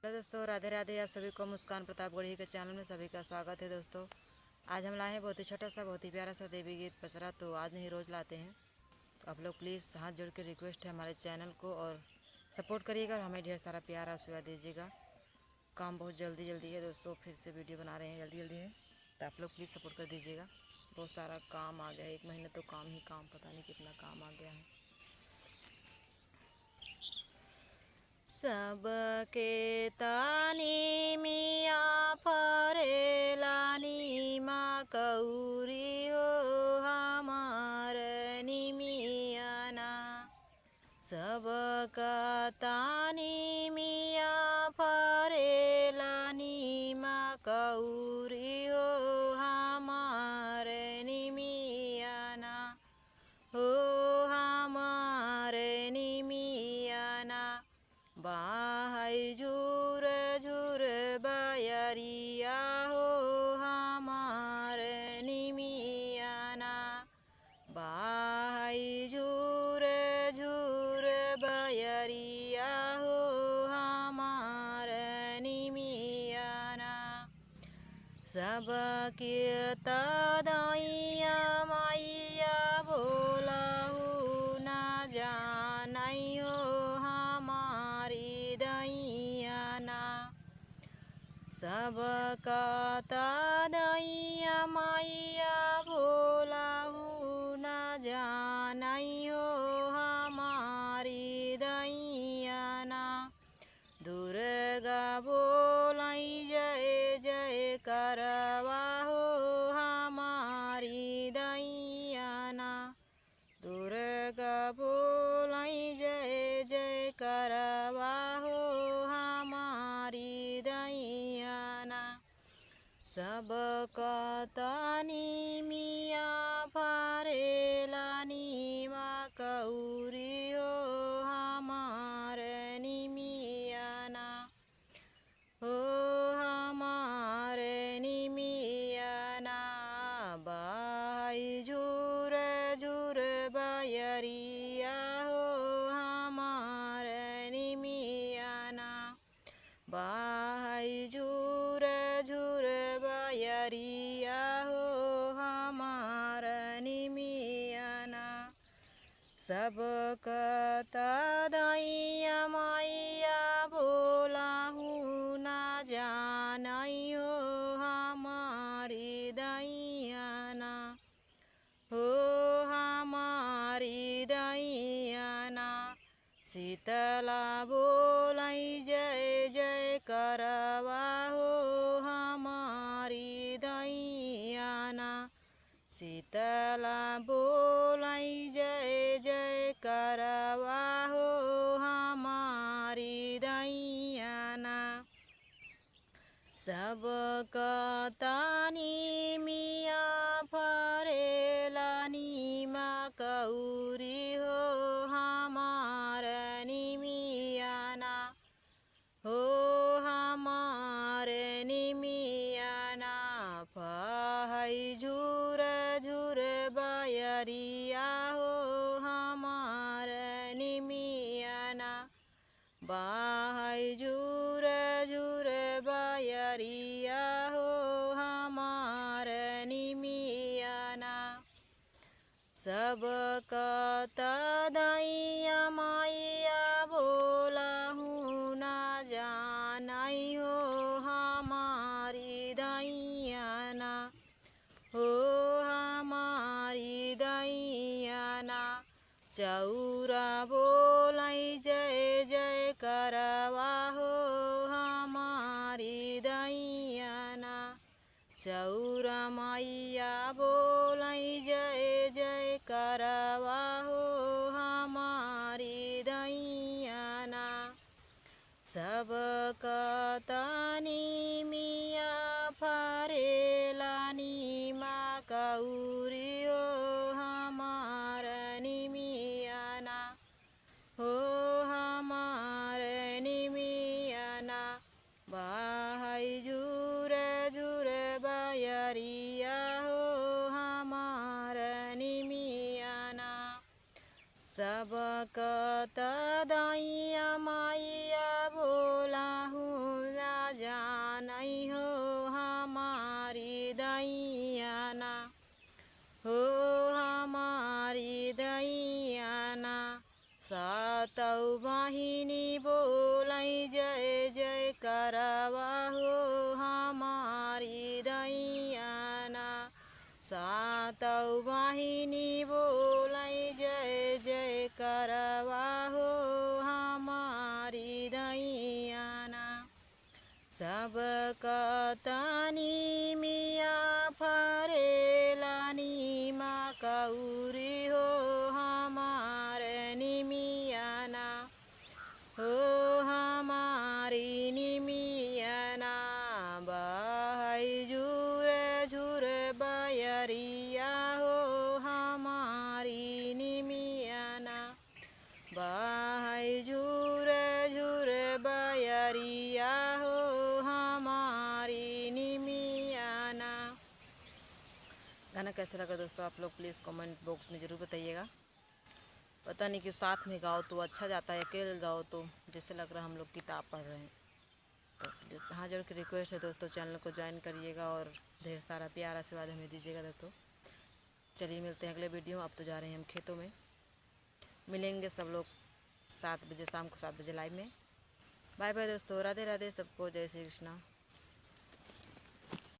Hello दोस्तों, राधे राधे। आप सभी को मुस्कान प्रतापगढ़ी के चैनल में सभी का स्वागत है। दोस्तों, आज हम लाए हैं बहुत ही छोटा सा, बहुत ही प्यारा सा देवी गीत पचरा। तो आज नहीं रोज़ लाते हैं। तो आप लोग प्लीज़ हाथ जोड़ के रिक्वेस्ट है हमारे चैनल को और सपोर्ट करिएगा और हमें ढेर सारा प्यार आशीर्वाद दीजिएगा। काम बहुत जल्दी जल्दी है दोस्तों, फिर से वीडियो बना रहे हैं जल्दी जल्दी में। तो आप लोग प्लीज़ सपोर्ट कर दीजिएगा। बहुत सारा काम आ गया है, 1 महीने तो काम ही काम, पता नहीं कितना काम आ गया है। सबके तानी मिया फरेलानी माँ कौरी हो हमार निमियाना। सबका तानी मिया फरेलानी माँ कौरी हो हमार निमियाना। हो हमार निमियाना। बाहै झुर झुर बयरिया हो हमार निमियाना। बाहै झुर झुर बयरिया हो हमार निमियाना। सबके तदैया मैया बोलाहु ना जानै हो हमारी दैयाना। सबका तदैया मैया बोलाहु ना जानै हो हमारी दैयाना। दुर्गा बोलै जय जय करवा हो हमारी दैयाना। दुर्गा बोलै जय जय करवा हो हमारी दैयाना। सबका तानी मिया फरेलानी माँ कौरी हो हमार निमियाना। हो हमार निमियाना। बाहै झुर झुर बयरिया हो हमार निमियाना। बाहै झुर झुर बयरिया हो हमार निमियाना। सबका तदैया मैया बोलाहु ना जानै हो हमारी दैयाना। हो हमारी दैयाना। शीतला बोलै जय जय करवा हो हमारी दैयाना। शीतला बोलै जय जय करवा हो हमारी दैयाना। सबका तानी मिया फरेलानी माँ कौरी हो हमार निमियाना। हो हमार निमियाना। बाहै झुर झुर बयरिया हो हमार निमियाना। बाहै झुर झुर बयरिया हो हमार निमियाना। सबका तदैया मैया बोलाहु ना जानै हो हमारी दैयाना। हो हमारी दैयाना। चौरा बोलै जय जय करवा हो हमारी दैयाना। चौरा मैया बोलै जय जय करवा हो हमारी दैयाना। सबका तानी मिया फरेलानी माँ कौरी हो हमार निमियाना। हो हमार निमियाना। बाहै झुर झुर बयरिया हो हमार निमियाना। सबका तदैया मैया बोलाहु सबका तानी मिया फरेलानी माँ कौरी हो हमारे निमियाना हो हमारी निमियाना बाहई झूरे झूरे बयरिया हो हमारी निमियाना बाहई झूरे झूरे बयरिया हो हमारी निमियाना। गाना कैसा लगा दोस्तों, आप लोग प्लीज़ कमेंट बॉक्स में ज़रूर बताइएगा। पता नहीं कि साथ में गाओ तो अच्छा जाता है, अकेले गाओ तो जैसे लग रहा है हम लोग किताब पढ़ रहे हैं। तो हाँ जोड़ के रिक्वेस्ट है दोस्तों, चैनल को ज्वाइन करिएगा और ढेर सारा प्यार आशीर्वाद हमें दीजिएगा दोस्तों। चलिए मिलते हैं अगले वीडियो में। अब तो जा रहे हैं हम खेतों में, मिलेंगे सब लोग 7 बजे, शाम को 7 बजे लाइव में। बाय बाय दोस्तों, राधे राधे सबको, जय श्री कृष्णा।